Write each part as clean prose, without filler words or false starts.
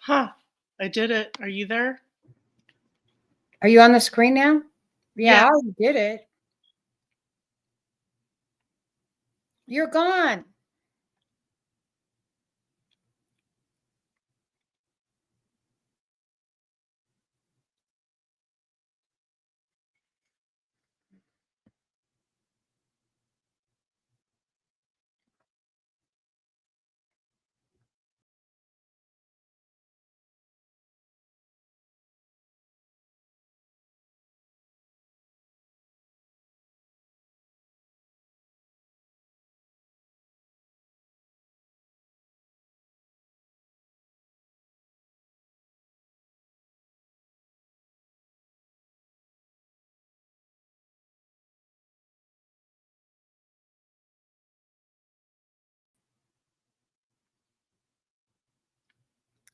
Huh. I did it. Are you there? Are you on the screen now? Yeah, Yeah. I already did it. You're gone.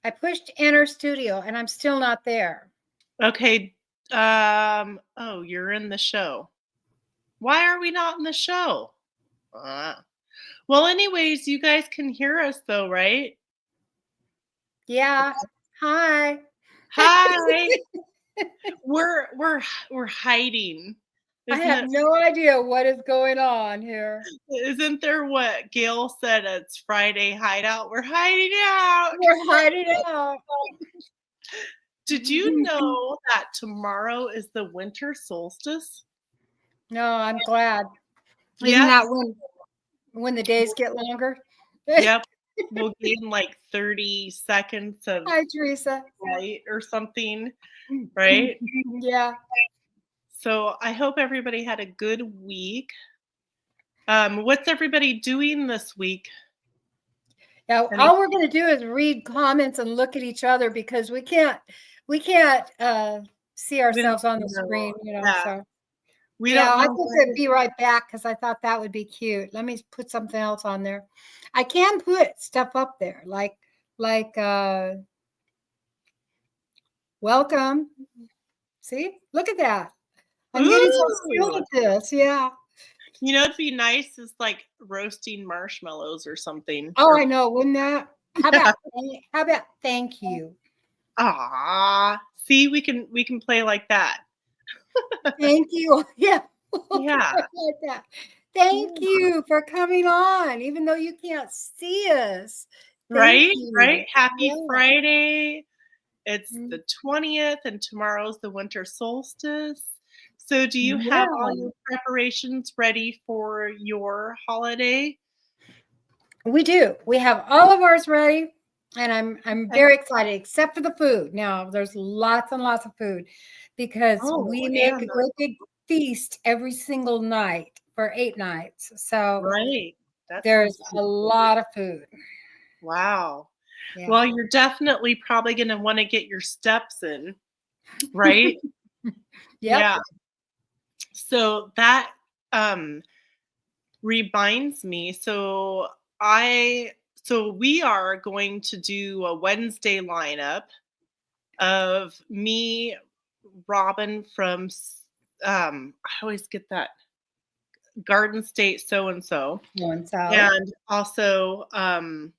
I pushed enter studio and I'm still not there. Okay. Oh, you're in the show. Why are we not in the show? Well, anyways, you guys can hear us though, right? Yeah. Hi. Hi. We're hiding. I Isn't have it? no idea what is going on here. Isn't there what Gail said? It's Friday hideout. We're hiding out. We're hiding out. Did you know that tomorrow is the winter solstice? No, I'm glad. Isn't Yep. that when the days get longer? Yep. We'll gain like 30 seconds of Hi, Teresa. light or something, right? Yeah. So I hope everybody had a good week. What's everybody doing this week? Yeah, all we're going to do is read comments and look at each other because we can't see ourselves on the screen, Yeah. so. We Yeah, don't I know think I'd be right back because I thought that would be cute. Let me put something else on there. I can put stuff up there like welcome. See, look at that. I'm getting so skilled at this. Yeah. You know, it'd be nice is like roasting marshmallows or something. Oh, I know. Wouldn't that? How about thank you? Ah, see, we can play like that. Thank you. Yeah. Yeah. Like that. Thank you for coming on, even though you can't see us. Right? Right? Happy Friday. It's Mm. the 20th and tomorrow's the winter solstice. So do you have all your preparations ready for your holiday? We do. We have all of ours ready, and I'm very excited, except for the food. Now, there's lots and lots of food because we make a great big feast every single night for 8 nights. So Right. there's a lot of food. Wow. Yeah. Well, you're definitely probably going to want to get your steps in, right? Yeah. So that reminds me. So we are going to do a Wednesday lineup of me, Robin from I always get that Garden State so and so. And also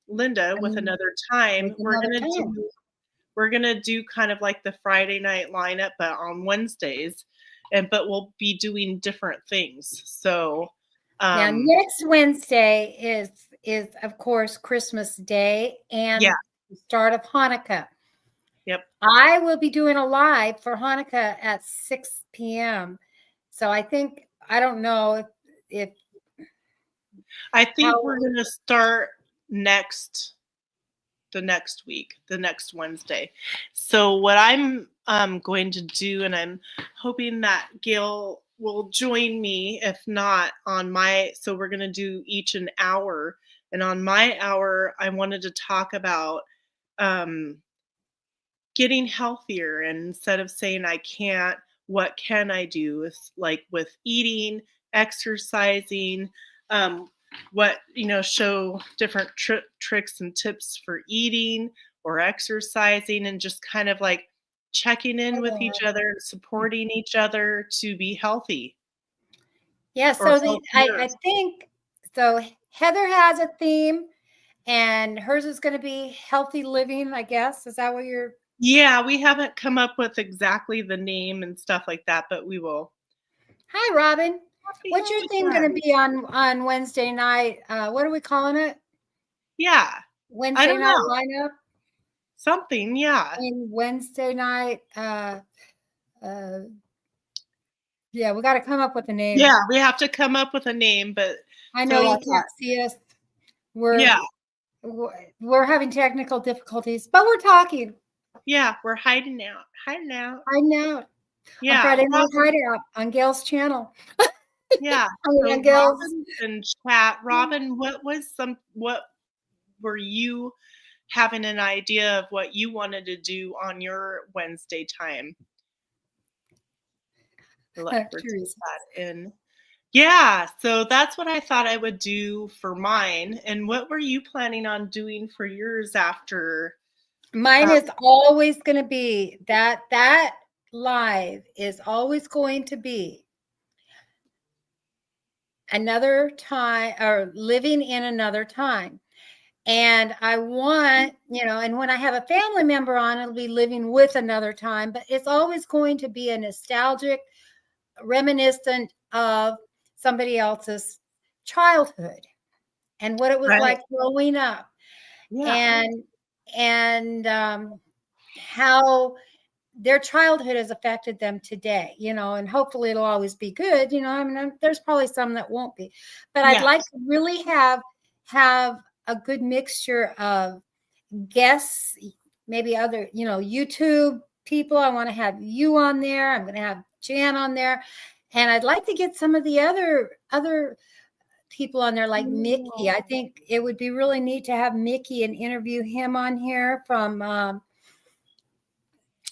Linda with another time. We're gonna do kind of like the Friday night lineup, but on Wednesdays, but we'll be doing different things. So now next Wednesday is of course Christmas Day and the start of Hanukkah. Yep. I will be doing a live for Hanukkah at 6 p.m. So I think I don't know if I think we're gonna start the next week, the next Wednesday. So what I'm going to do, and I'm hoping that Gail will join me, if not on my, so we're going to do each an hour. And on my hour, I wanted to talk about getting healthier. And instead of saying I can't, what can I do with eating, exercising, what show different tricks and tips for eating or exercising, and just kind of like checking in with each other, supporting each other to be healthy. Yeah, so I think so Heather has a theme And hers is going to be healthy living, I guess. Is that what you're? Yeah, we haven't come up with exactly the name and stuff like that, but we will. Hi, Robin. Happy What's your theme going to holidays. be on Wednesday night? What are we calling it? Yeah, I Wednesday don't night know. lineup. Something, yeah. And Wednesday night. Uh, yeah, we got to come up with a name. Yeah, we have to come up with a name, but I know so you I can't thought, see us. yeah, We're having technical difficulties, but we're talking. yeah, we're hiding out, hiding out. I know. I'm Yeah, Friday Night Robin, Hideout on Gail's channel. yeah. I mean, on So Gail's. Robin and chat. Robin, what were you having an idea of what you wanted to do on your Wednesday time? Let her take that in. Yeah, so that's what I thought I would do for mine. And what were you planning on doing for yours after? Mine is always going to be that live is always going to be another time or living in another time. And I want, and when I have a family member on, it'll be living with another time, but it's always going to be a nostalgic, reminiscent of somebody else's childhood and what it was Right. like growing up. Yeah. And how their childhood has affected them today, and hopefully it'll always be good. I mean, there's probably some that won't be, but I'd Yeah. like to really have a good mixture of guests, maybe other, YouTube people. I want to have you on there. I'm going to have Jan on there, and I'd like to get some of the other people on there, like Mickey. I think it would be really neat to have Mickey and interview him on here from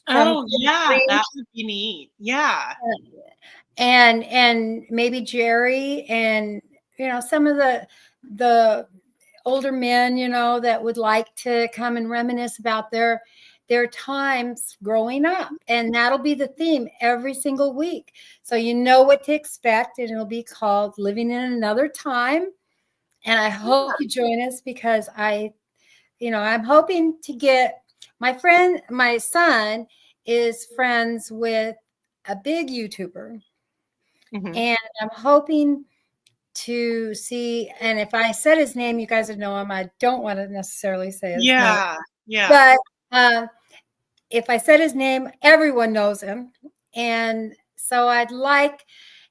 Oh, yeah, that would be neat. Yeah. And maybe Jerry and some of the older men, that would like to come and reminisce about their times growing up. And that'll be the theme every single week. So you know what to expect, and it'll be called Living in Another Time. And I hope you join us, because I'm hoping to get my son is friends with a big YouTuber. Mhm. And I'm hoping to see, and if I said his name, you guys would know him. I don't want to necessarily say his name. Yeah. But if I said his name, everyone knows him. And so I'd like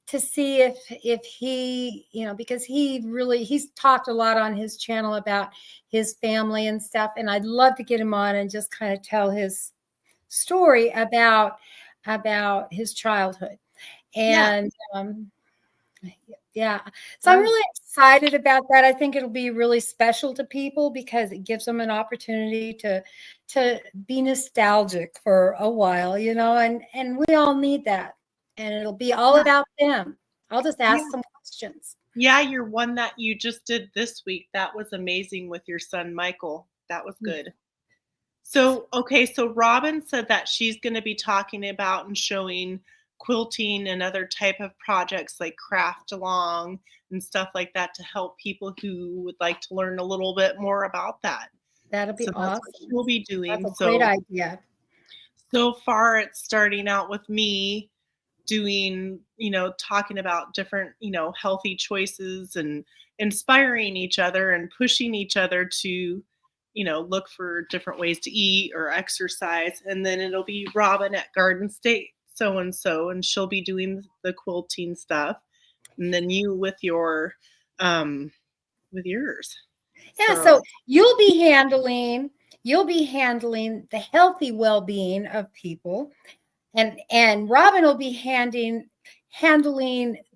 to see if he, because he's talked a lot on his channel about his family and stuff. And I'd love to get him on and just kind of tell his story about his childhood. And yeah. So I'm really excited about that. I think it'll be really special to people, because it gives them an opportunity to be nostalgic for a while, and we all need that. And it'll be all about them. I'll just ask some questions. Yeah, your one that you just did this week, that was amazing with your son, Michael. That was good. So, okay, so Robin said that she's going to be talking about and showing quilting and other type of projects like craft along and stuff like that to help people who would like to learn a little bit more about that. That'll be awesome. That's what she'll be doing. That's a great idea. So far, it's starting out with me doing, talking about different, healthy choices and inspiring each other and pushing each other to, look for different ways to eat or exercise. And then it'll be Robin at Garden State so and so, and she'll be doing the quilting stuff. And then you with yours. Yeah, so you'll be handling the healthy well-being of people. And Robin will be handling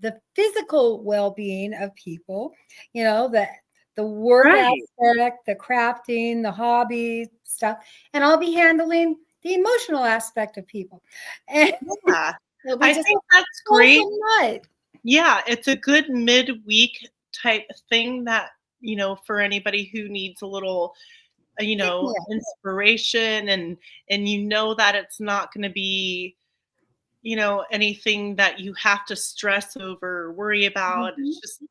the physical well-being of people, the work aspect, the crafting, the hobby stuff. And I'll be handling the emotional aspect of people. And I think that's great. Yeah, it's a good midweek type thing that, for anybody who needs a little inspiration and that it's not going to be anything that you have to stress over or worry about. It's just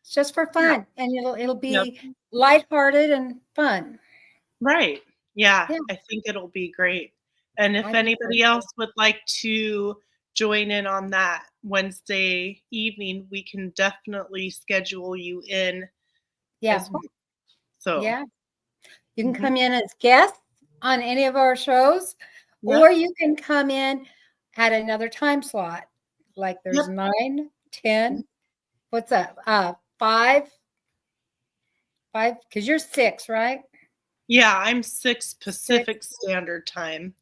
it's just for fun. And it'll be lighthearted and fun. Right. Yeah, Yeah, I think it'll be great. And if I think so anybody too. else would like to join in on that Wednesday evening, we can definitely schedule you in Yeah, as well. So, yeah. You can mhm. come in as guests on any of our shows, Yep, or you can come in at another time slot. Like yep. there's 9, 10. What's that? 5, 5, because you're 6, right? Yeah, I'm 6 6. Pacific Standard Time.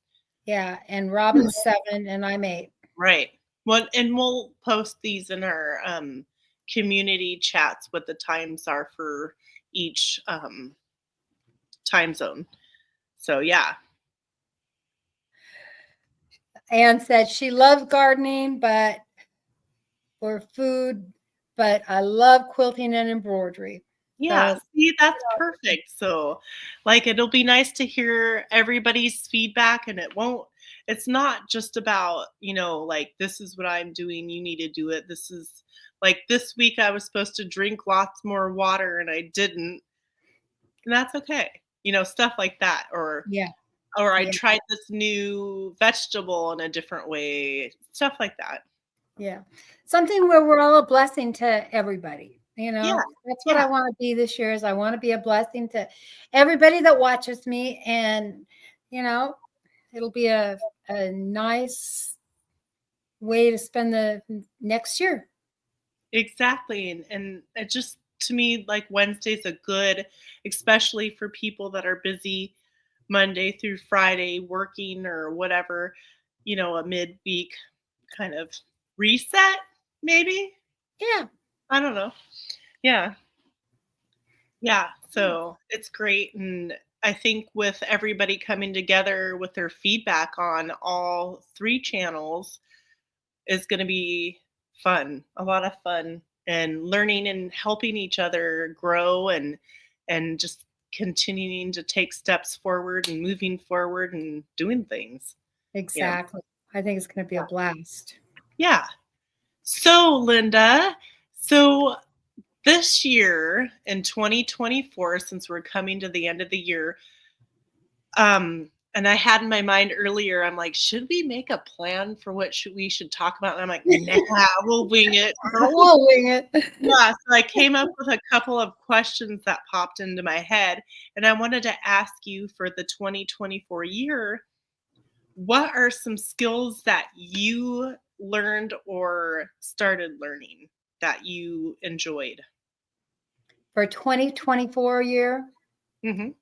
Yeah, and Robin's 7, and I'm 8. Right. Well, and we'll post these in our community chats what the times are for each time zone. So yeah. Anne said she loves gardening, but for food, but I love quilting and embroidery. Yeah, So, see, that's perfect. So, like, it'll be nice to hear everybody's feedback, and it's not just about, like, this is what I'm doing, you need to do it. This is like this week I was supposed to drink lots more water and I didn't, and that's okay. Stuff like that. yeah, Or I yeah, tried this new vegetable in a different way, stuff like that. yeah. Something where we're all a blessing to everybody. Yeah, That's what I yeah, want to be this year is I want to be a blessing to everybody that watches me. And, you know, it'll be a nice way to spend the next year. exactly. And it just, to me, like, Wednesday's a good, especially for people that are busy Monday through Friday working or whatever, a midweek kind of reset, maybe. Yeah. I don't know. Yeah. Yeah, so it's great, and I think with everybody coming together with their feedback on all 3 channels is gonna be fun, a lot of fun, and learning and helping each other grow and just continuing to take steps forward and moving forward and doing things, you know? Exactly. I think it's going to be a blast. Yeah. So, Linda, so this year in 2024, since we're coming to the end of the year, and I had in my mind earlier, I'm like, should we make a plan for what we should talk about? And I'm like, nah, we'll wing it. We'll wing it. Yeah, so I came up with a couple of questions that popped into my head, and I wanted to ask you for the 2024 year, what are some skills that you learned or started learning that you enjoyed? For 2024 year, Mhm.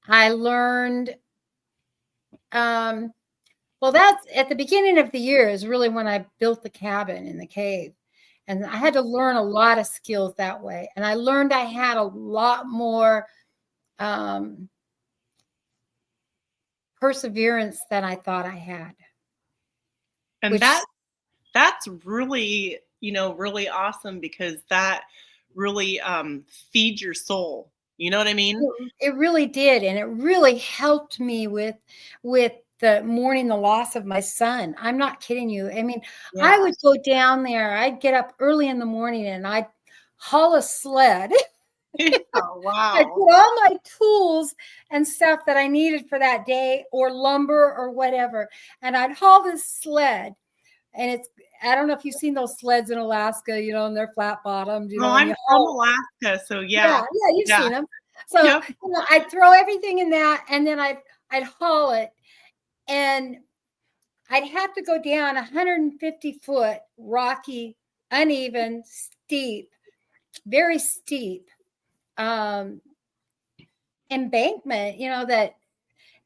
I learned well, that's at the beginning of the year is really when I built the cabin in the cave. And I had to learn a lot of skills that way. And I learned I had a lot more um, perseverance than I thought I had, And which that's really, really awesome because that really feeds your soul. You know what I mean? it really did. And it really helped me with the mourning the loss of my son. I'm not kidding you. I mean, I Yeah. would go down there, I'd get up early in the morning and I'd haul a sled. Oh, I wow. put all my tools and stuff that I needed for that day or lumber or whatever. And I'd haul this sled. And I don't know if you've seen those sleds in Alaska, and they're flat bottomed, No, and I'm you from haul. Alaska, so Yeah, yeah. yeah, you've Yeah. seen them. So, Yep. I'd throw everything in that and then I'd haul it. And I'd have to go down 150-foot, rocky, uneven, steep, very steep embankment, that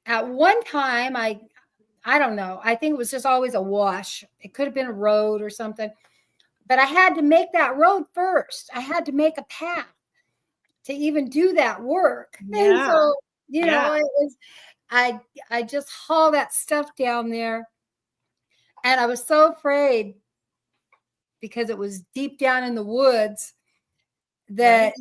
at one time I don't know, I think it was just always a wash. It could have been a road or something, but I had to make that road first. I had to make a path to even do that work. And Yeah. so, Yeah. it was I just haul that stuff down there, and I was so afraid because it was deep down in the woods Right. that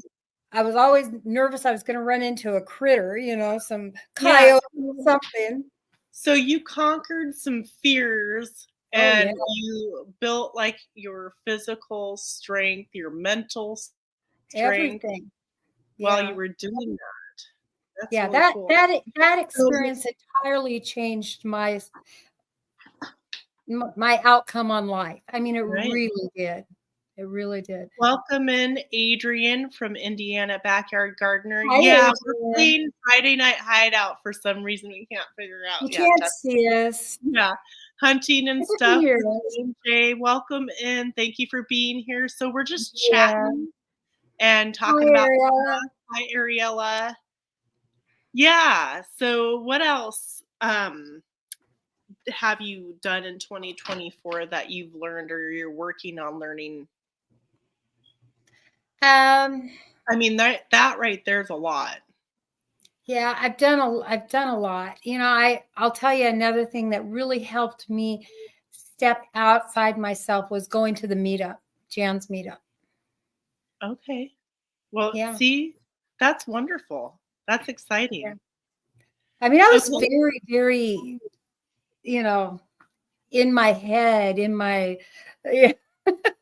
I was always nervous I was going to run into a critter, some Yeah. coyote or something. So you conquered some fears Oh yeah. and you built like your physical strength, your mental strength. Everything. while you were doing that. That's yeah, really cool. that experience entirely changed my outcome on life. I mean, it really did. It really did. Welcome in Adrian from Indiana Backyard Gardener. Hi, yeah, Adrian. we're playing Friday Night Hideout for some reason. We can't figure out. You can't see us. Yeah, hunting and stuff. Jay, welcome in. Thank you for being here. So we're just chatting and talking about. Ariella. Hi, Ariella. Yeah. So what else have you done in 2024 that you've learned or you're working on learning? I mean, that right there's a lot. Yeah, I've done a lot. You know, I'll tell you another thing that really helped me step outside myself was going to the meetup, Jan's meetup. Okay. Well, see, that's wonderful. That's exciting. Yeah. I mean, I was very, very, you know, in my head,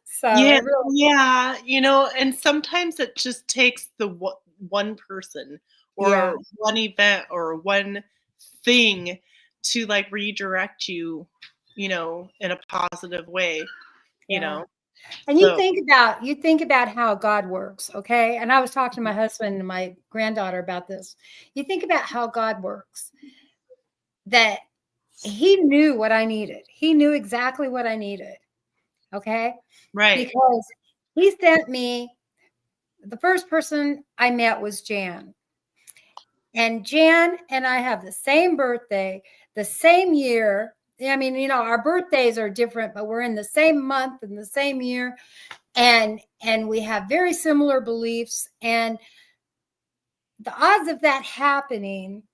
so yeah, you know, and sometimes it just takes the one person or one event or one thing to like redirect you, you know, in a positive way, you know. And you think about how God works, okay? And I was talking to my husband and my granddaughter about this. You think about how God works, that he knew what I needed. He knew exactly what I needed. Okay. Right. Because he sent me, the first person I met was Jan. And Jan and I have the same birthday, the same year. I mean, you know, our birthdays are different, but we're in the same month and the same year. And we have very similar beliefs. And the odds of that happening,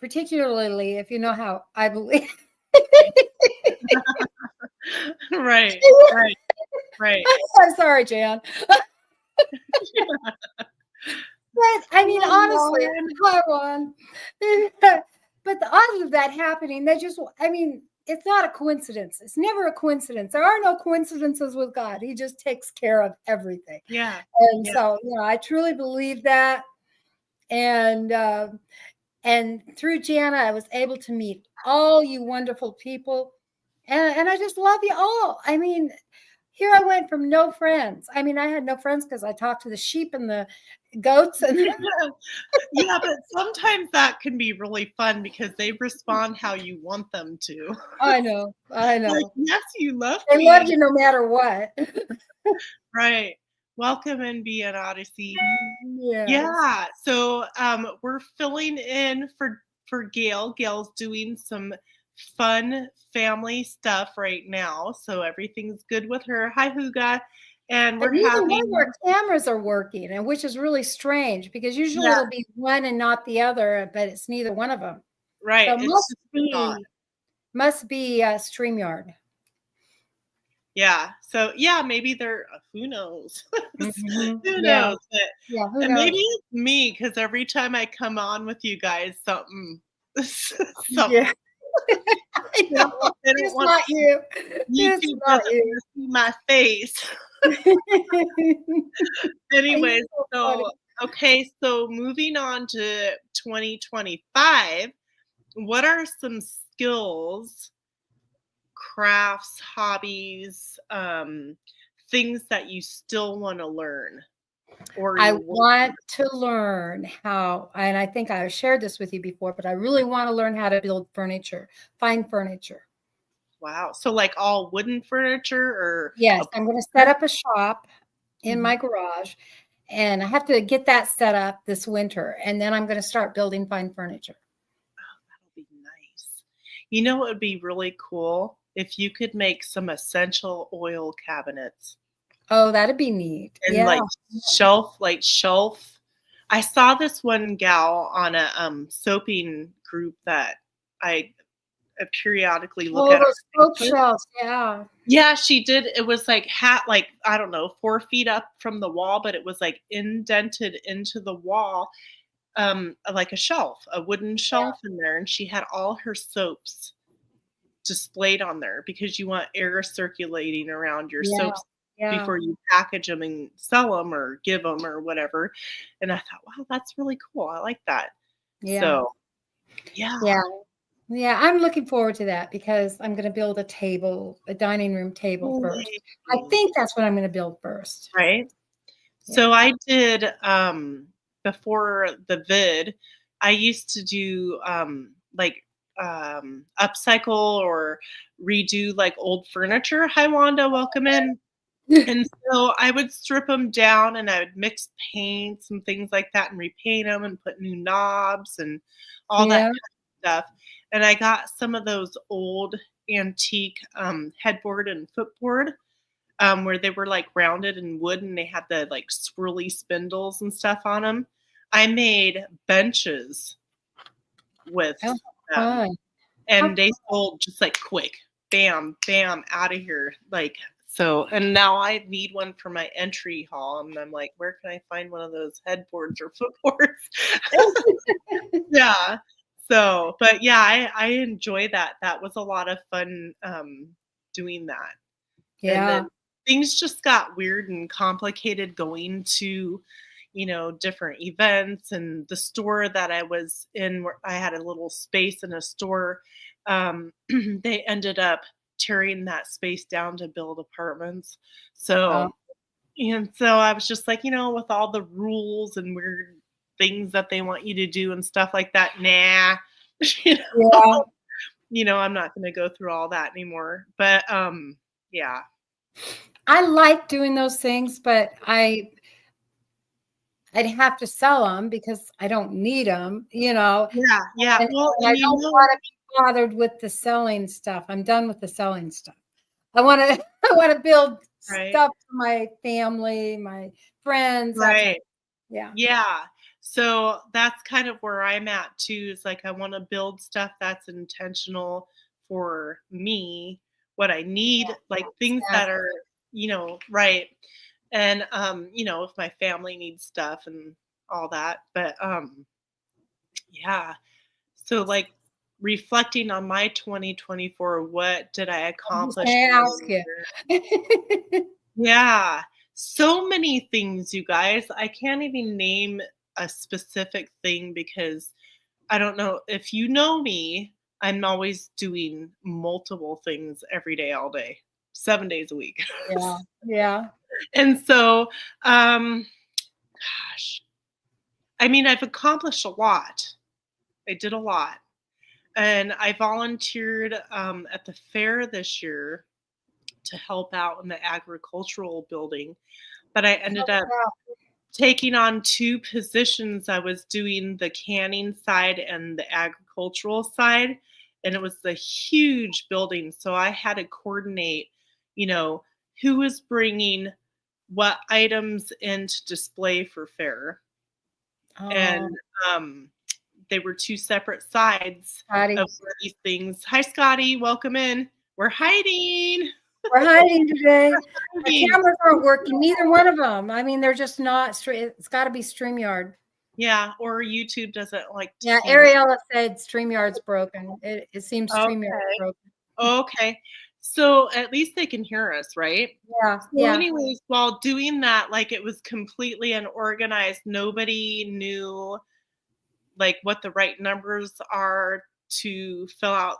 particularly if you know how I believe. Right. I'm sorry, Jan. But I mean, honestly, hi, Ron. But the odds of that happening, it's not a coincidence. It's never a coincidence. There are no coincidences with God. He just takes care of everything. Yeah. And so, you know, I truly believe that. And through Jana, I was able to meet all you wonderful people. And I just love you all. I mean, here I went from no friends. I mean, I had no friends because I talked to the sheep and the goats. And yeah, but sometimes that can be really fun because they respond how you want them to. I know. Like, yes, you love me. They love you no matter what. Right. Welcome in Be an Odyssey. Yes. Yeah. So we're filling in for Gail. Gail's doing some fun family stuff right now. So everything's good with her. Hi, Huga. And we're having one of our cameras are working, and which is really strange because usually it'll be one and not the other, but it's neither one of them. Right. So must be StreamYard. Yeah. So yeah, maybe they're who knows? Mm-hmm. Who knows? But, who knows? Maybe it's me because every time I come on with you guys, something. Yeah. I know. It's not you. YouTube doesn't see my face. Anyways, so okay, so moving on to 2025, what are some skills, crafts, hobbies, things that you still want to learn? Or I want to learn how, and I think I shared this with you before, but I really want to learn how to build furniture, fine furniture. Wow. So like all wooden furniture or? Yes, I'm going to set up a shop in my garage, and I have to get that set up this winter, and then I'm going to start building fine furniture. Oh, that'll be nice. You know what would be really cool? If you could make some essential oil cabinets. Oh, that'd be neat. And like shelf. I saw this one gal on a soaping group that I periodically look at. Soap shelves, yeah. Yeah, she did. It was like I don't know, 4 feet up from the wall, but it was like indented into the wall, like a wooden shelf in there, and she had all her soaps displayed on there because you want air circulating around your soaps. Yeah. before you package them and sell them or give them or whatever. And I thought, wow, that's really cool. I like that. Yeah. So, yeah. Yeah. Yeah, I'm looking forward to that because I'm gonna build a table, a dining room table first. I Yay. think that's what I'm gonna build first. Right? Yeah. So I did, before the vid, I used to do, like, upcycle or redo, like, old furniture. Hi, Wanda, welcome in. And so I would strip them down and I would mix paints and things like that and repaint them and put new knobs and all that Yeah. kind of stuff. And I got some of those old antique, headboard and footboard, where they were, like, rounded in wood and they had the, like, swirly spindles and stuff on them. I made benches with Oh, them, fun. and they sold just, like, quick. Bam, bam, out of here, like, so and now I need one for my entry hall, and I'm like, "Where can I find one of those headboards or footboards?" Yeah. So, but yeah, I enjoy that. That was a lot of fun, doing that. And Yeah. then things just got weird and complicated going to, different events, and the store that I was in where I had a little space in a store, they ended up tearing that space down to build apartments. Oh, So I was just like, with all the rules and weird things that they want you to do and stuff like that, nah. you know, yeah. I'm not going to go through all that anymore. But yeah. I like doing those things, but I'd have to sell them because I don't need them, Yeah, yeah. and Well, I and don't wanna be bothered with the selling stuff. I'm done with the selling stuff. I wanna I wanna build right, stuff for my family, my friends, that kind right. of yeah. Yeah. So that's kind of where I'm at too, is like I want to build stuff that's intentional for me, what I need, like things that Exactly. are, right. And if my family needs stuff and all that. But yeah. So like reflecting on my 2024, what did I I'm just accomplish gonna in the ask new year? you. Yeah. So many things, you guys. I can't even name a specific thing because I don't know. If you know me, I'm always doing multiple things every day, all day, 7 days a week. Yeah, yeah. And so, um, gosh, I mean, I've accomplished a lot. I did a lot. And I volunteered at the fair this year to help out in the agricultural building. But I ended up Wow. taking on 2 positions. I was doing the canning side and the agricultural side, and it was a huge building, so I had to coordinate, you know, who was bringing what items in to display for fair, Oh, and, um, they were 2 separate sides Patty. of where these things Hi, Scotty, welcome in. We're hiding. We're hiding today. Our Hiding. cameras aren't working, neither one of them. I mean, they're just not straight. It's gotta be StreamYard. Yeah, or YouTube doesn't like to Yeah, see me. Ariella said StreamYard's broken. It seems StreamYard's Okay. broken. Okay. So at least they can hear us, right? Yeah, So yeah. anyways, while doing that, like it was completely unorganized. Nobody knew like what the right numbers are to fill out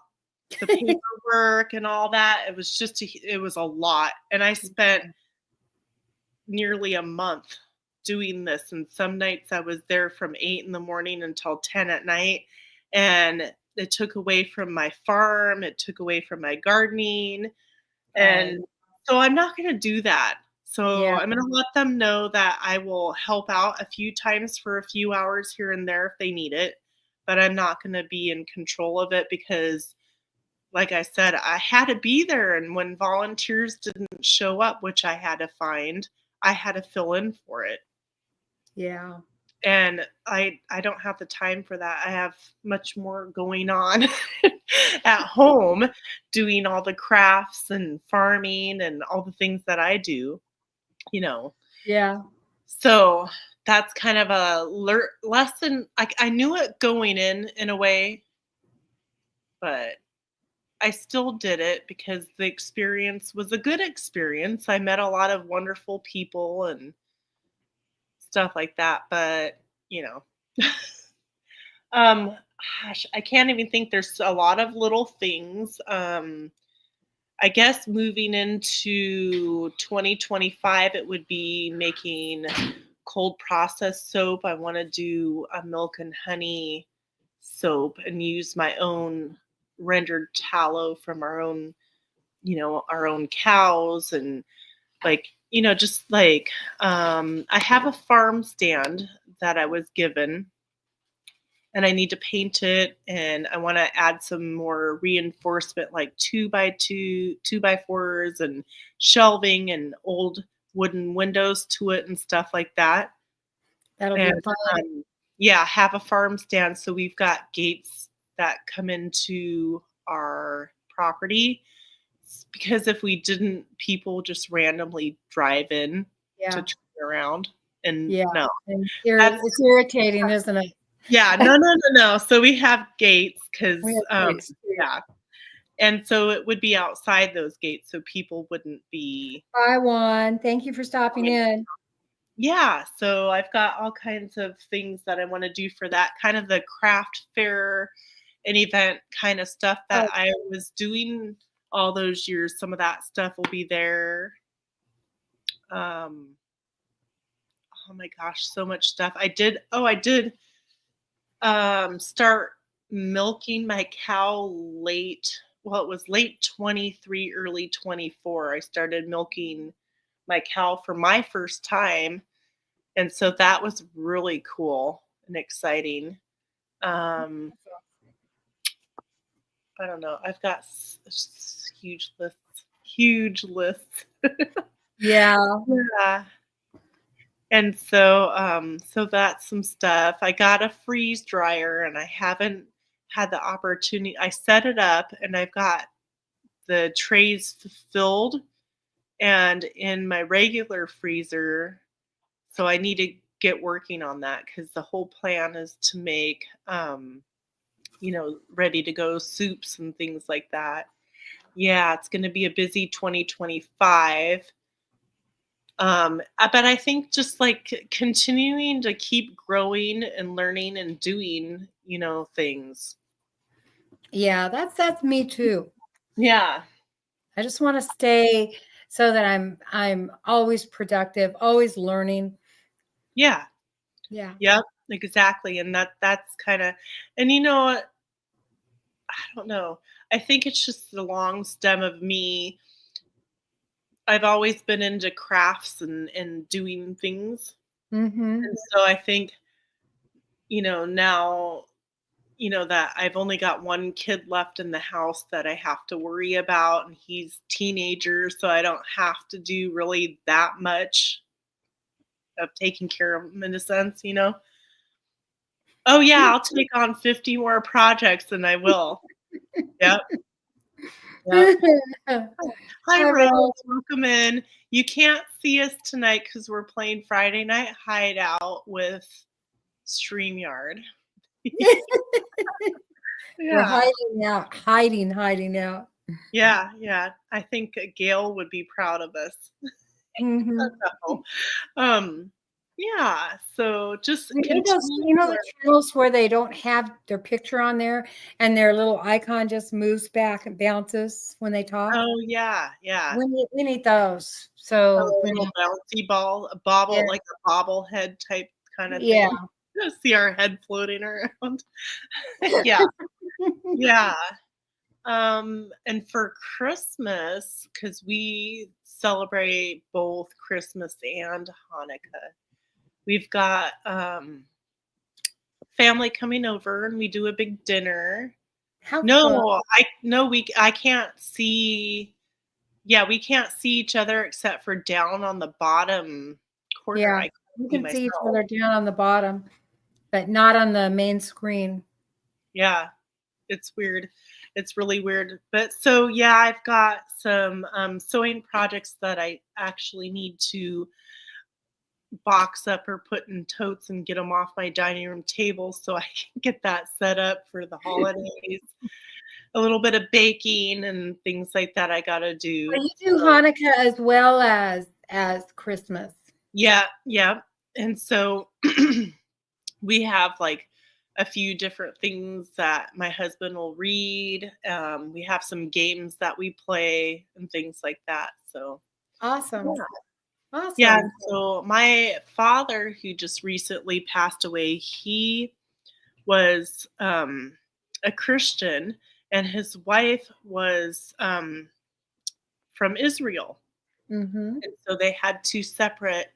the paperwork and all that. It was a lot. And I spent nearly a month doing this. And some nights I was there from 8 in the morning until 10 at night. And it took away from my farm, it took away from my gardening. Oh, And so I'm not going to do that. So yeah, I'm going to let them know that I will help out a few times for a few hours here and there if they need it. But I'm not going to be in control of it because, like I said, I had to be there. And when volunteers didn't show up, which I had to find, I had to fill in for it. yeah. And I don't have the time for that. I have much more going on at home doing all the crafts and farming and all the things that I do, you know. Yeah. So that's kind of a lesson. I knew it going in a way, but I still did it because the experience was a good experience. I met a lot of wonderful people and stuff like that, but, you know, um, gosh, I can't even think. There's a lot of little things. I guess moving into 2025, it would be making cold processed soap. I want to do a milk and honey soap and use my own rendered tallow from our own, our own cows and like, just like I have a farm stand that I was given and I need to paint it and I want to add some more reinforcement like 2x2, 2x4s and shelving and old wooden windows to it and stuff like that. That'll be And fun. yeah, have a farm stand. So we've got gates that come into our property because if we didn't, people just randomly drive in to Yeah. turn around. And Yeah. no, And that's it's irritating, isn't it? yeah, no. So we have gates because, We have gates, too. yeah. And so it would be outside those gates so people wouldn't be. Bye, Juan. Thank you for stopping in. Yeah, so I've got all kinds of things that I want to do for that, kind of the craft fair and event kind of stuff that I was doing all those years. Some of that stuff will be there. Oh my gosh, so much stuff. I did start milking my cow late. Well, it was late 23, early 24. I started milking my cow for my first time. And so that was really cool and exciting. I don't know. I've got huge lists. Huge lists. Yeah. Yeah. And so that's some stuff. I got a freeze dryer and I haven't had the opportunity. I set it up and I've got the trays filled and in my regular freezer. So I need to get working on that because the whole plan is to make, ready to go soups and things like that. Yeah, it's going to be a busy 2025. But I think just like continuing to keep growing and learning and doing, things. Yeah, that's me too. Yeah. I just want to stay so that I'm always productive, always learning. Yeah. Yeah. Yep. Exactly. And that's kind of, and what? I don't know. I think it's just the long stem of me. I've always been into crafts and doing things. Mm-hmm. And so I think, now, that I've only got one kid left in the house that I have to worry about, and he's teenager, so I don't have to do really that much of taking care of him in a sense. Oh yeah, I'll take on 50 more projects and I will. Yep. Yep. Hi, Rose. Welcome in. You can't see us tonight because we're playing Friday Night Hideout with StreamYard. We're hiding out. Yeah. I think Gail would be proud of us. Mm-hmm. Yeah. So just the channels where they don't have their picture on there and their little icon just moves back and bounces when they talk. Oh yeah. We need those. So a little bouncy ball, a bobble, like a bobblehead type kind of thing. See our head floating around. Yeah. Yeah. And for Christmas, because we celebrate both Christmas and Hanukkah, we've got family coming over and we do a big dinner. I can't see. Yeah, we can't see each other except for down on the bottom corner. Yeah, you can see each other down on the bottom, but not on the main screen. Yeah, it's weird. It's really weird. But so, yeah, I've got some sewing projects that I actually need to box up or put in totes and get them off my dining room table so I can get that set up for the holidays. a little bit of baking and things like that I gotta do. So you do Hanukkah as well as Christmas. Yeah, yeah. And so we have like a few different things that my husband will read. We have some games that we play and things like that. So Awesome. yeah. Awesome. Yeah. So my father, who just recently passed away, he was a Christian, and his wife was from Israel. Mm-hmm. And so they had two separate,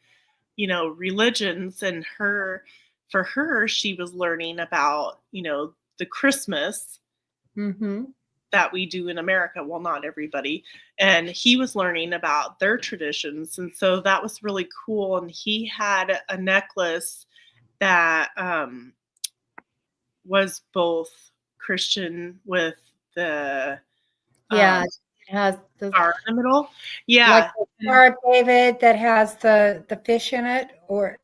religions. And for her, she was learning about, the Christmas Mm-hmm. that we do in America. Well, not everybody. And he was learning about their traditions. And so that was really cool. And he had a necklace that was both Christian with the Yeah, it has the star in the middle. like Yeah. the Star of David that has the fish in it, or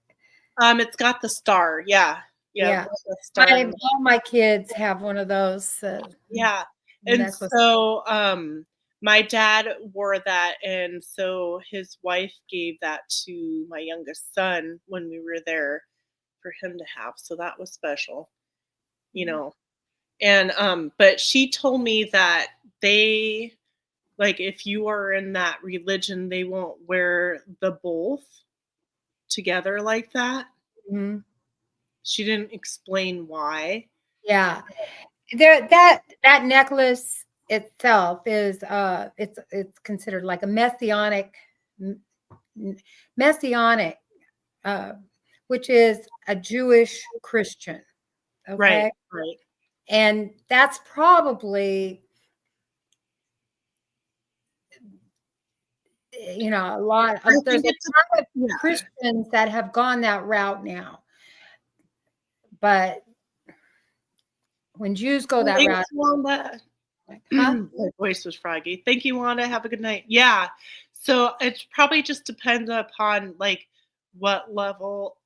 It's got the star. Yeah. Yeah. yeah. The star. All my kids have one of those Yeah. And necklaces. so my dad wore that, and so his wife gave that to my youngest son when we were there for him to have. So that was special, you know. And but she told me that they, like, if you are in that religion, they won't wear the both together like that. Mhm. She didn't explain why. Yeah. That necklace itself is it's considered like a messianic which is a Jewish Christian. Right, Okay. right. And that's probably, a lot of, I there's think a it's lot of yeah. Christians that have gone that route now. But when Jews go that route, Wanda. huh? My voice was froggy. Thank you, Wanda. Have a good night. Yeah. So it probably just depends upon like what level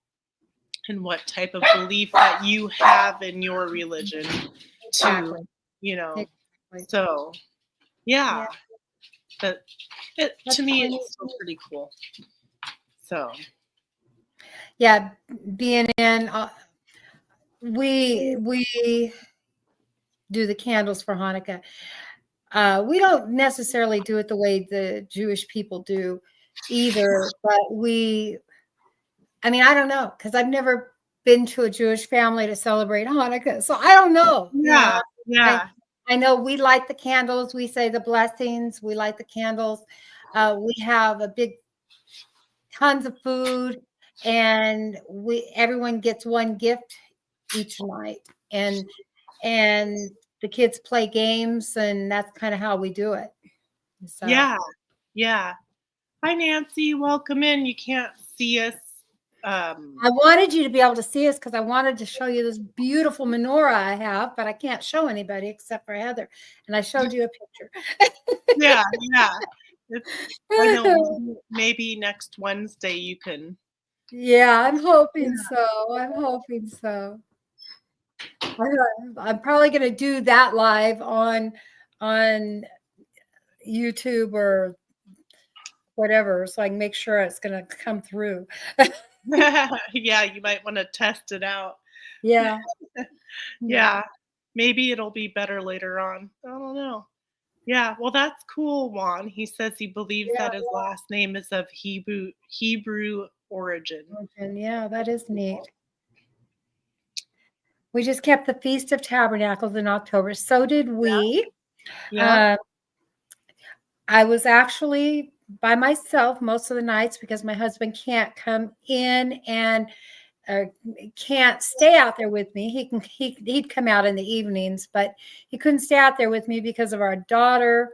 and what type of belief that you have in your religion too, Exactly. Exactly. So yeah. Yeah. But to me it's still pretty cool. So Yeah, being in we do the candles for Hanukkah. We don't necessarily do it the way the Jewish people do either, but I mean, I don't know, because I've never been to a Jewish family to celebrate Hanukkah, so I don't know. yeah, yeah. I know we light the candles. We say the blessings. We light the candles. We have tons of food, and everyone gets one gift each night, and the kids play games, and that's kind of how we do it. So Yeah. Yeah. Hi Nancy, welcome in. You can't see us. I wanted you to be able to see us because I wanted to show you this beautiful menorah I have, but I can't show anybody except for Heather. And I showed you a picture. Yeah, yeah. I know maybe next Wednesday you can. Yeah, I'm hoping so. I'm hoping so. I'm probably going to do that live on YouTube or whatever, so I can make sure it's going to come through. Yeah, you might want to test it out. Yeah. Yeah. Maybe it'll be better later on. I don't know. Yeah, well that's cool, Juan. He says he believes that his last name is of Hebrew origin. Yeah, that is neat. We just kept the Feast of Tabernacles in October. So did we. Yeah. I was actually by myself most of the nights because my husband can't come in and can't stay out there with me. He'd come out in the evenings, but he couldn't stay out there with me because of our daughter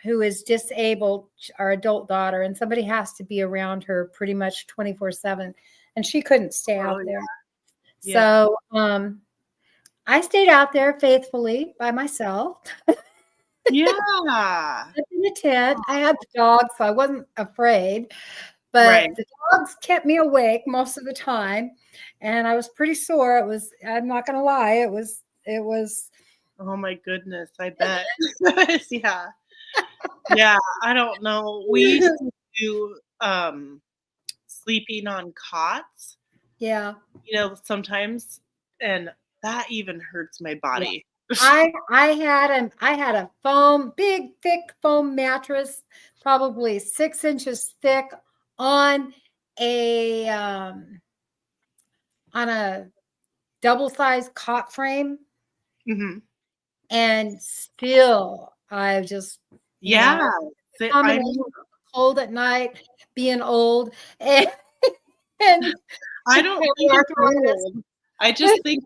who is disabled, our adult daughter, and somebody has to be around her pretty much 24/7, and she couldn't stay out there. Yeah. So I stayed out there faithfully by myself. Yeah. In a tent. I had the dog, so I wasn't afraid. But the dogs kept me awake most of the time, and I was pretty sore. I'm not going to lie, it was Oh my goodness, I bet. Yeah. Yeah, I don't know. We used to do, sleeping on cots, Yeah. sometimes, and that even hurts my Yeah. body. I had a big, thick foam mattress, probably 6 inches thick, on a double-sized cot frame, Mhm. and still I just, Yeah, I combination know. of cold at night, being old, and I don't think you're arthritis. old. I just think,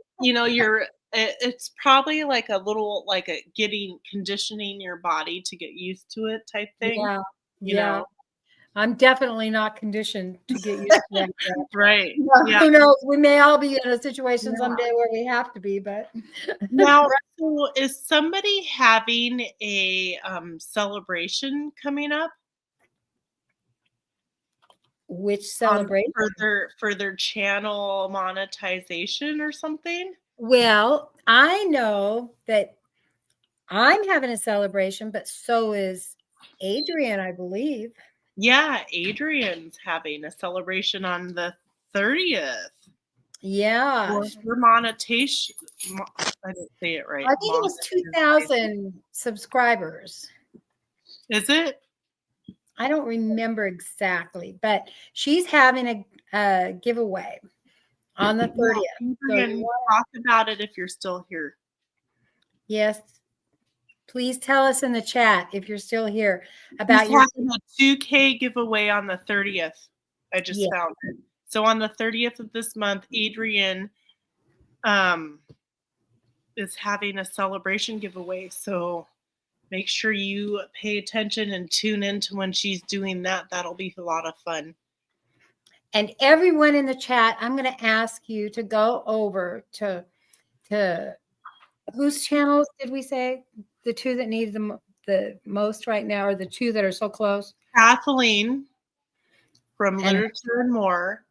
it's probably like a little like a getting conditioning your body to get used to it type thing, Yeah, you yeah. know? I'm definitely not conditioned to get used to that yet. Right. Yeah. Who knows? We may all be in a situation Yeah. someday where we have to be, but Now, so is somebody having a, celebration coming up which on celebration? for their channel monetization or something? Well, I know that I'm having a celebration, but so is Adrian, I believe. Yeah, Adrian's having a celebration on the 30th. Yeah. For monetization. I didn't say it right. I think it was 2,000 subscribers. Is it? I don't remember exactly, but she's having a giveaway on the 30th. Adrian, talk about it if you're still here. Yes. Please tell us in the chat if you're still here about He's having a 2K giveaway on the 30th. I just found it. So on the 30th of this month, Adrian is having a celebration giveaway. So make sure you pay attention and tune in to when she's doing that. That'll be a lot of fun. And everyone in the chat, I'm going to ask you to go over to whose channels did we say? The two that need the most right now, or the two that are so close? Kathleen from Literature and More.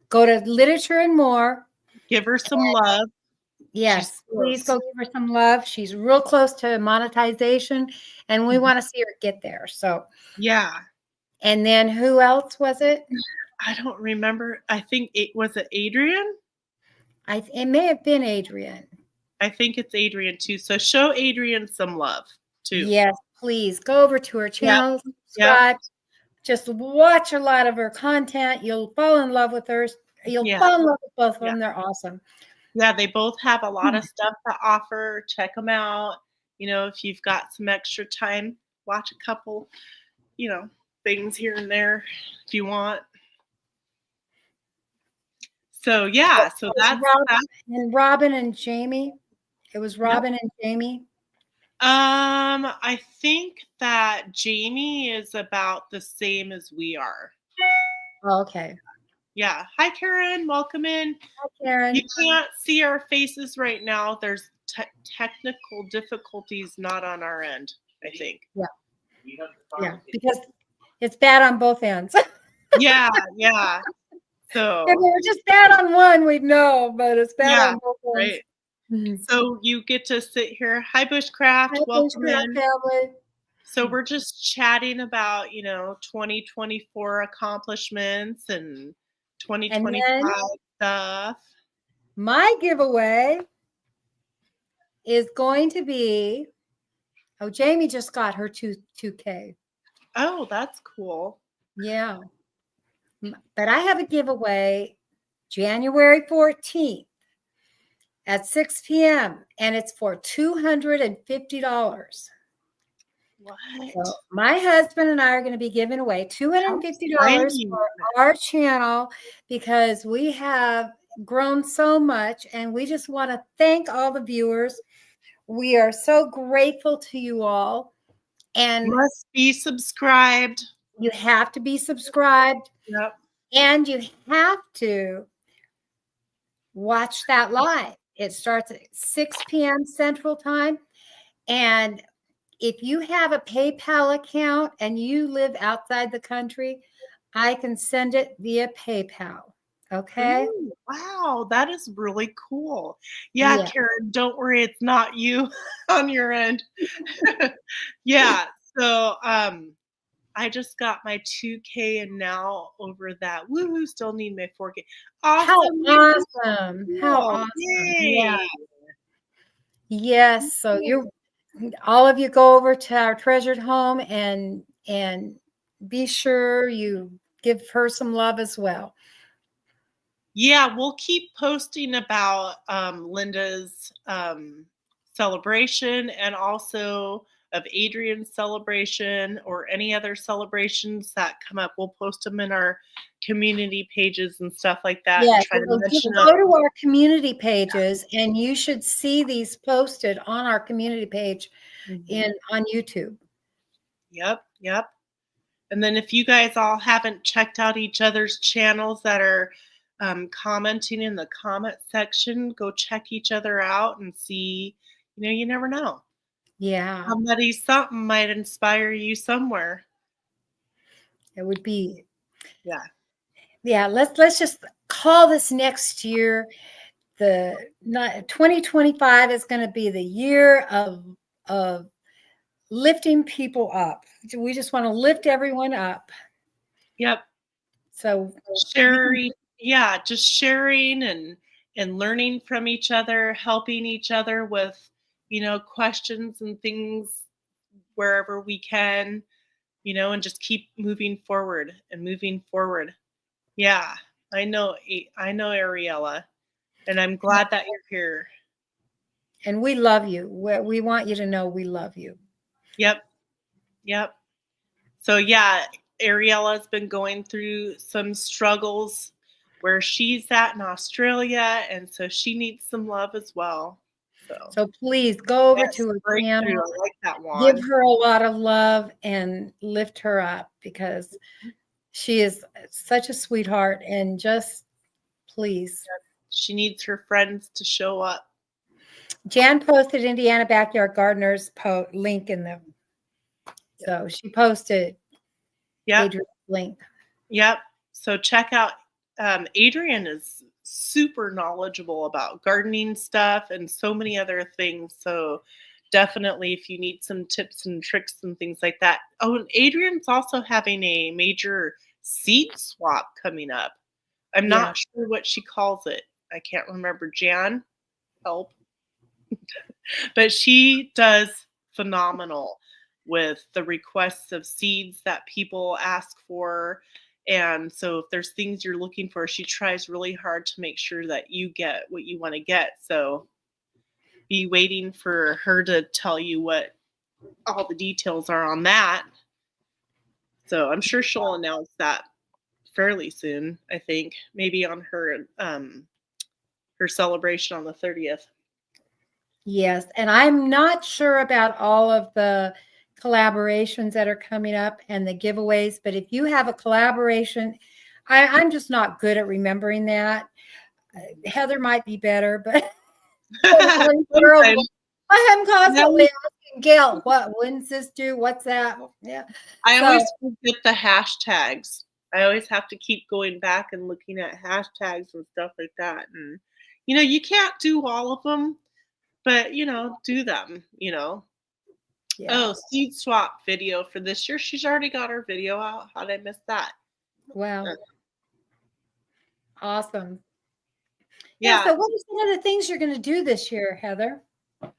Go to Literature and More. Give her some love. Yes, please go give her some love. She's real close to monetization, and we want to see her get there. So yeah. And then who else was it? I don't remember. I think it was Adrian. It may have been Adrian. I think it's Adrian too. So show Adrian some love too. Yes, please go over to her channel, subscribe. Yep. Just watch a lot of her content. You'll fall in love with her. You'll fall in love with both of them. They're awesome. Yeah, they both have a lot of stuff to offer. Check them out. If you've got some extra time, watch a couple, things here and there if you want. So yeah, so that's Robin and Jamie. It was Robin and Jamie. I think that Jamie is about the same as we are. Oh, okay. Yeah. Hi, Karen. Welcome in. Hi, Karen. You can't see our faces right now. There's technical difficulties not on our end, I think. Yeah. Yeah, because it's bad on both ends. Yeah. So if it were just bad on one, we'd know, but it's bad on both ends. Right. Mm-hmm. So you get to sit here. Hi, Bushcraft. Hi, welcome Bushcraft in. Family. So we're just chatting about, 2024 accomplishments and 2025 stuff. My giveaway is going to be, Jamie just got her 2K. Oh, that's cool. Yeah. But I have a giveaway January 14th at 6 p.m. and it's for $250. What? So my husband and I are going to be giving away $250 for our channel because we have grown so much and we just want to thank all the viewers. We are so grateful to you all. And you must be subscribed. You have to be subscribed. Yep. And you have to watch that live. It starts at 6 p.m. Central Time. And if you have a PayPal account and you live outside the country, I can send it via PayPal. Okay. Ooh, wow, that is really cool. Yeah, Yeah. Karen, don't worry, it's not you on your end. Yeah, so, I just got my 2K and now over that. Woohoo, still need my 4K. How Awesome, you guys awesome. are How cool. awesome. Yeah. Yay. Yes. So you're all of you go over to our treasured home and be sure you give her some love as well. Yeah, we'll keep posting about Linda's celebration and also of Adrian's celebration or any other celebrations that come up. We'll post them in our community pages and stuff like that and Yes, try to just mention go them. to our community pages and you should see these posted on our community page on YouTube. Yep, yep. And then if you guys all haven't checked out each other's channels that are commenting in the comment section, go check each other out and see. You never know. Yeah, Something might inspire you somewhere. it would be. Yeah. Yeah, let's just call this next year. The 2025 is going to be the year of lifting people up. We just want to lift everyone up. Yep. So Sharing, yeah, just sharing and learning from each other, helping each other with, questions and things wherever we can, and just keep moving forward and moving forward. Yeah, I know Ariella, and I'm glad that you're here. and we love you. We want you to know we love you. Yep. Yep. So yeah, Ariella's been going through some struggles where she's at in Australia, and so she needs some love as well. So please go over Yes, to her breakthrough. channel, I like that give one. her a lot of love, and lift her up because she is such a sweetheart. And just please. She needs her friends to show up. Jan posted Indiana Backyard Gardeners link in the. So she posted Adrian's link. Yep. So check out. Adrian is super knowledgeable about gardening stuff and so many other things. So definitely, if you need some tips and tricks and things like that. Oh, and Adrian's also having a major seed swap coming up. I'm not sure what she calls it. I can't remember. Jan, help. But she does phenomenal with the requests of seeds that people ask for. And so if there's things you're looking for, she tries really hard to make sure that you get what you want to get. So be waiting for her to tell you what all the details are on that. So I'm sure she'll announce that fairly soon, I think, maybe on her celebration on the 30th. Yes, and I'm not sure about all of the collaborations that are coming up and the giveaways, but if you have a collaboration, I'm just not good at remembering that. Heather might be better, but I'm constantly asking Gail, when's this due? What's that? Yeah. I always forget the hashtags. I always have to keep going back and looking at hashtags and stuff like that. And, you can't do all of them, but, do them. Yeah. Oh, seed swap video for this year. She's already got her video out. How did I miss that? Wow. Awesome. Yeah. So what are some of the things you're going to do this year, Heather? I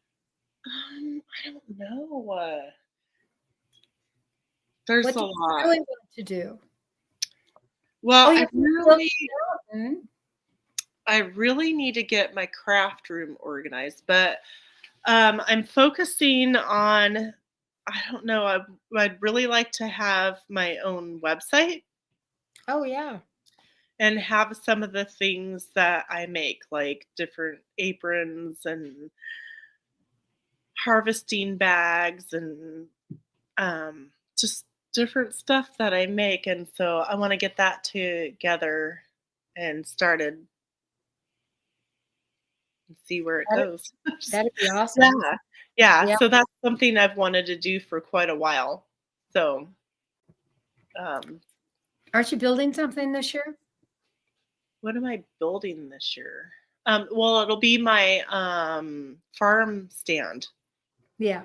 don't know. There's a lot. What do you really want to do? Well, I really need to get my craft room organized, but I'm focusing on, I don't know, I'd really like to have my own website. Oh, yeah. And have some of the things that I make, like different aprons and harvesting bags and just different stuff that I make. And so I want to get that together and started and see where it goes. That'd be awesome. Yeah. So that's something I've wanted to do for quite a while. So aren't you building something this year? what am I building this year? Well, it'll be my farm stand. Yeah.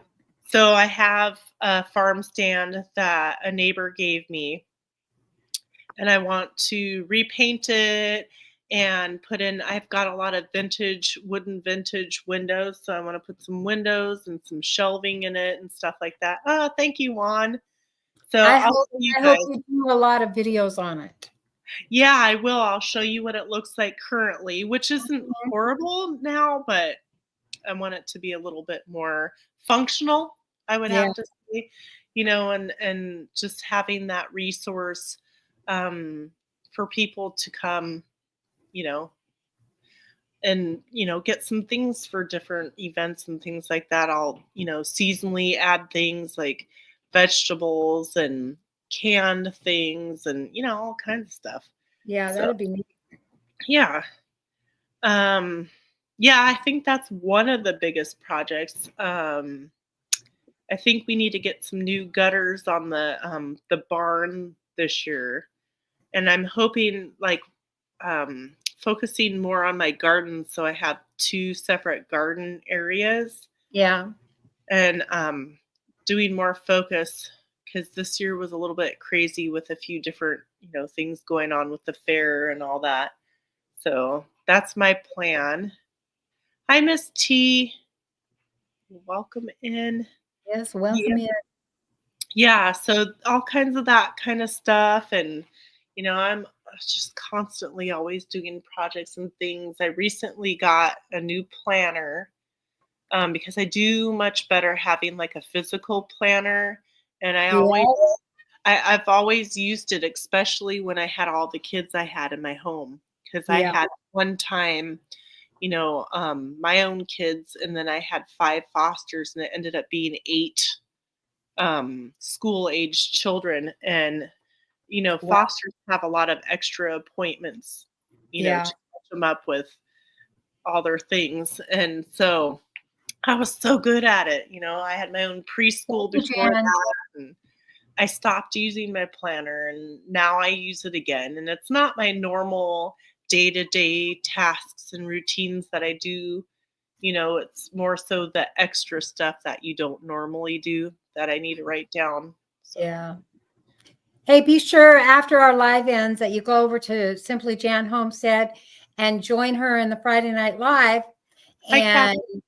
So I have a farm stand that a neighbor gave me, and I want to repaint it and put in. I've got a lot of wooden vintage windows, so I want to put some windows and some shelving in it and stuff like that. Oh, thank you, Juan. So I I'll hope show you I guys. hope you do a lot of videos on it. Yeah, I will. I'll show you what it looks like currently, which isn't Mhm. horrible now, but I want it to be a little bit more functional, I would Yeah. have to say, and just having that resource um, for people to come, you know, and get some things for different events and things like that. I'll seasonally add things like vegetables and canned things and all kinds of stuff. Yeah, So that'd be neat. yeah. Um, yeah, I think that's one of the biggest projects. I think we need to get some new gutters on the barn this year, and I'm hoping like focusing more on my garden, so I have two separate garden areas, Yeah. and doing more focus because this year was a little bit crazy with a few different things going on with the fair and all that. So that's my plan. Hi, Miss T. Welcome in. Yes, Yeah. welcome in. Yeah, so all kinds of that kind of stuff. And, I'm just constantly always doing projects and things. I recently got a new planner because I do much better having like a physical planner. And Yeah. I've always used it, especially when I had all the kids I had in my home. Because I Yeah. had one time my own kids, and then I had 5 fosters, and it ended up being 8 school-aged children. And Wow. fosters have a lot of extra appointments, Yeah. to catch them up with all their things. And so I was so good at it. I had my own preschool Thank you, before Jan. that, and I stopped using my planner, and now I use it again. And it's not my normal day-to-day tasks and routines that I do. It's more so the extra stuff that you don't normally do that I need to write down. So Yeah. Hey, be sure after our live ends that you go over to Simply Jan Homestead and join her in the Friday Night Live. hi, Kathy. And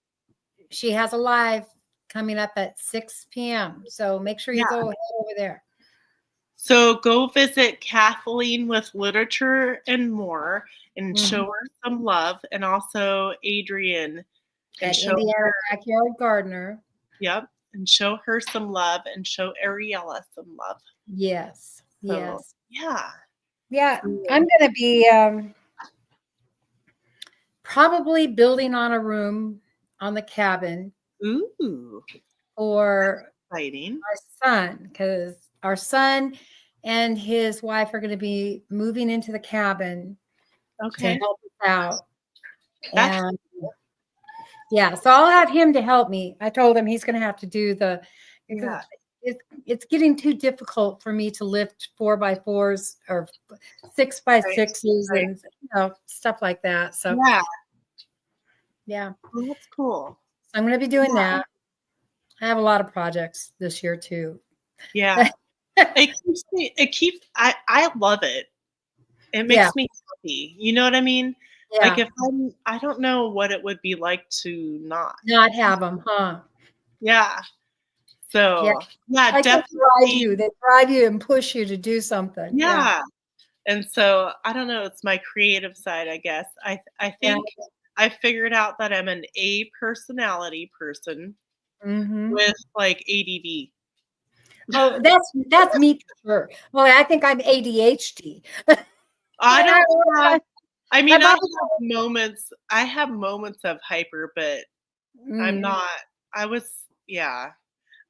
she has a live coming up at 6 p.m. So make sure you Yeah. go head over there. So go visit Kathleen with Literature and More and show her some love, and also Adrienne and At show Indiana her. Backyard Gardener. Yep, and show her some love, and show Ariella some love. Yes. So, Yes. yeah. Yeah. I'm going to be probably building on a room on the cabin Ooh, for exciting. our son, because our son and his wife are going to be moving into the cabin to Okay. help us out. That's And yeah, so I'll have him to help me. I told him he's going to have to do because yeah. it's getting too difficult for me to lift 4x4s or 6x6s Right. and stuff like that. So yeah. Well, that's cool. So I'm going to be doing that. I have a lot of projects this year too. Yeah. I love it. It makes me happy. You know what I mean? Yeah. Like I don't know what it would be like to not have them, huh? Yeah. So yeah, like definitely. they drive you and push you to do something. Yeah. And so I don't know, it's my creative side, I guess. I think I figured out that I'm an A personality person with like ADD. Oh, that's me for sure. Well, I think I'm ADHD. I don't have, I mean, I have moments of hyper, but I'm not, yeah.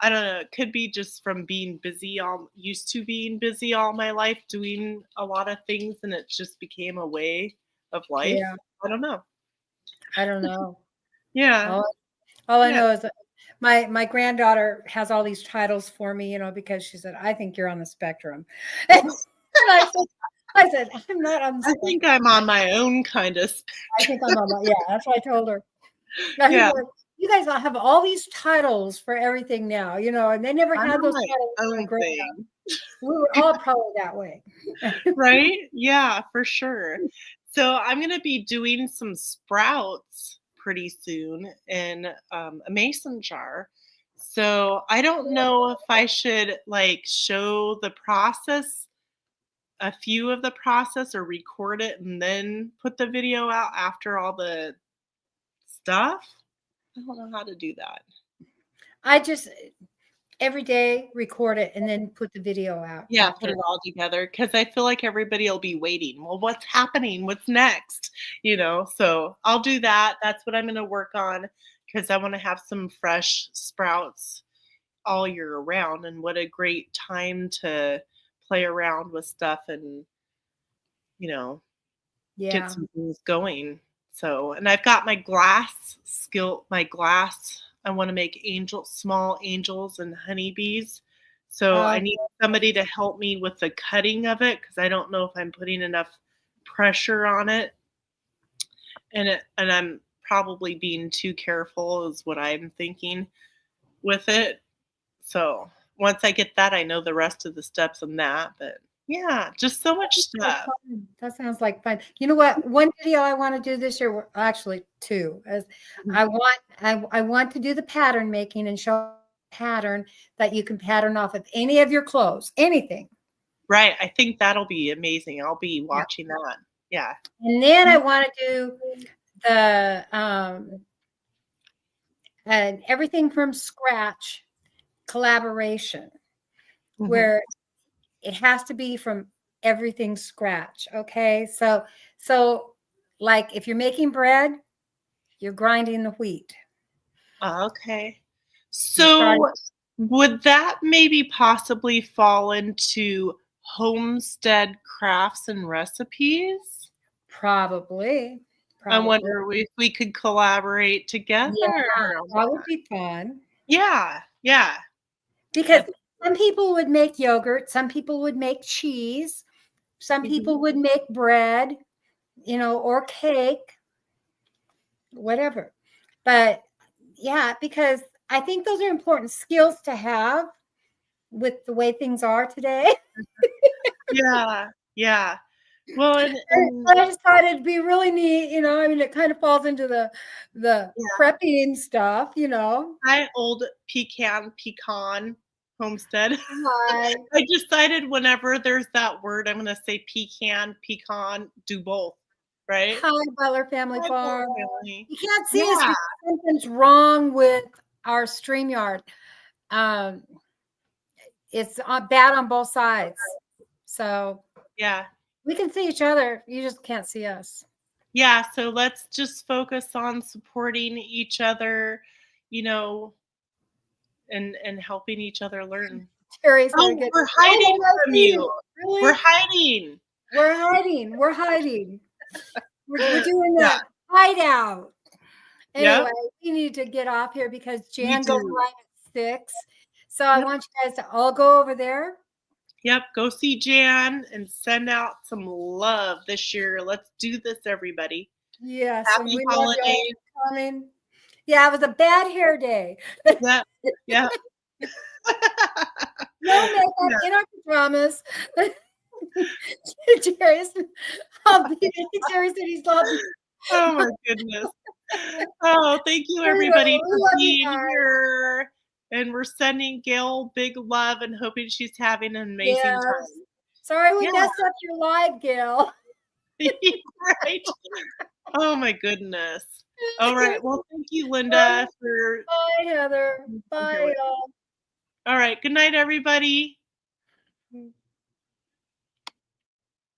I don't know. It could be just from being used to being busy all my life, doing a lot of things, and it just became a way of life. Yeah. I don't know. I don't know. Yeah. All I know is that my granddaughter has all these titles for me, because she said, I think you're on the spectrum. And I said, I'm not on the I think I'm on my own kind of I think I'm on my, yeah, that's what I told her. Now, Yeah. like, you guys all have all these titles for everything now, and they never I'm had on those my titles when we own were growing up. thing. We were all probably that way. Right? Yeah, for sure. So I'm gonna be doing some sprouts pretty soon in a mason jar. So I don't know if I should like show the process, a few of the process, or record it and then put the video out after all the stuff. I don't know how to do that. I just every day record it and then put the video out Yeah, put after. it all together because I feel like everybody will be waiting. Well, what's happening? What's next? So I'll do that. That's what I'm going to work on because I want to have some fresh sprouts all year around. And what a great time to play around with stuff and, you know, get Yeah. some things going. So, and I've got my glass skill, my glass. I want to make small angels and honeybees. So I need somebody to help me with the cutting of it because I don't know if I'm putting enough pressure on it. And I'm probably being too careful is what I'm thinking with it. So once I get that, I know the rest of the steps in that. But yeah, just so much stuff. That sounds like fun. You know what? One video I want to do this year, actually two, as I want to do the pattern making and show a pattern that you can pattern off of any of your clothes, anything. Right. I think that'll be amazing. I'll be watching that. Yeah. And then I want to do the and everything from scratch collaboration, where it has to be from everything scratch. Okay. So like if you're making bread, you're grinding the wheat. Okay. So would that maybe possibly fall into homestead crafts and recipes? Probably. I wonder if we could collaborate together. Yeah, that would be fun. Yeah. Yeah. Because some people would make yogurt, some people would make cheese, some people would make bread, or cake, whatever. But yeah, because I think those are important skills to have with the way things are today. Yeah. Yeah. Well, and I just thought it'd be really neat, it kind of falls into the prepping stuff, Hi, old pecan homestead. I decided whenever there's that word, I'm going to say pecan, do both, right? Hi, Butler Family Farm. Family. You can't see us because something's wrong with our StreamYard. It's bad on both sides. So yeah, we can see each other. You just can't see us. Yeah. So let's just focus on supporting each other, and helping each other learn. Terry's we're hiding from you. Really? We're hiding. We're hiding. We're doing that hideout. Anyway, we need to get off here because Jan goes live at 6. So I want you guys to all go over there. Yep, go see Jan and send out some love this year. Let's do this, everybody. Yes. Happy holidays. Coming. Yeah, it was a bad hair day. Yeah. No makeup in our pajamas. Jerry said he's lovely. Oh my goodness. Oh, thank you everybody for being here. And we're sending Gail big love and hoping she's having an amazing time. Sorry we messed up your live, Gail. Right. Oh my goodness. All right. Well, thank you, Linda. Bye, Heather. Bye, y'all. All right. Good night, everybody.